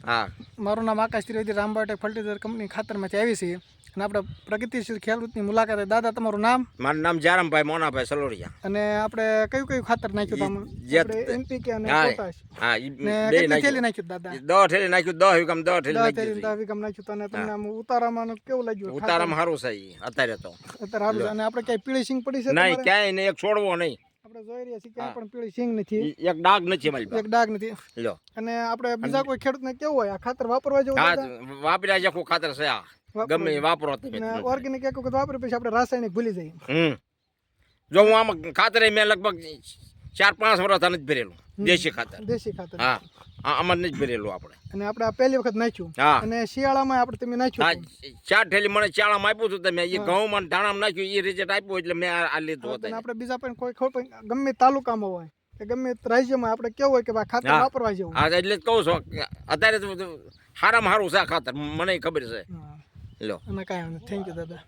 હા મારું નામ આકાશ ત્રિવેદી રામબાયોટેક ફર્ટિલાઇઝર કંપની ખાતરમાંથી આવી છે અને આપણે પ્રગતિશીલ ખેડૂતની મુલાકાતે. દાદા તમારું નામ? મારું નામ જારમભાઈ મોનાભાઈ સલોડિયા. અને આપણે કયું કયું ખાતર નાખ્યું તમે? NPK અને પોટાશ. હા ને કેટલી થેલી નાખ્યું દાદા? 10 થેલી નાખ્યું. 10 વીઘામ 10 થેલી 10 થેલી 10 વીઘામ નાખ્યું. તને તમને આમ ઉતારામાં કેવું લાગ્યું? ઉતારામાં સારું છે અત્યારે તો. અત્યારે સારું છે. અને આપણે ક્યાંય પીળી સિંગ પડી છે? નહીં, ક્યાંય નહીં, એક છોડવો નહીં. આપણે જોઈ રહ્યા છીએ ક્યાંય પણ પીળી સિંગ નથી, એક ડાઘ નથી મારી પાસે. એક ડાઘ નથી. લ્યો. અને આપણે બીજા કોઈ ખેડૂતને કેવું હોય આ ખાતર વાપરવા જેવું? હા, વાપર્યા જેવું ખાતર છે આ. ગમે એ વાપરો તમે. ઓર્ગેનિક એક વખત વાપરે પછી આપણે રાસાયણિક ભૂલી જઈએ. જો હું આમાં ખાતર મેં લગભગ 4-5 વર્ષ નથી ભરેલું. દેશી ખાતર. હા, આમાં નથી ભરેલું આપણે. અને આપણે આ પહેલી વખત નાખ્યું. અને શિયાળામાં આપણે તમે નાખ્યું. 4 થેલી મને શિયાળામાં આપ્યું હતું તમે. એ ઘઉંમાં ધાણામાં નાખ્યું, એ રિઝલ્ટ આપ્યું એટલે મેં આ લીધું હતું. આપણે બીજા પણ કોઈ ગમે તાલુકામાં હોય કે ગમે રાજ્યમાં આપણે કેવું હોય કે ખાતર વાપરવા જેવું. હા, એટલે કહું છું અત્યારે સારામાં સારું છે આ ખાતર, મને ખબર છે. લો. અને કાંઈ થેન્ક યુ દાદા.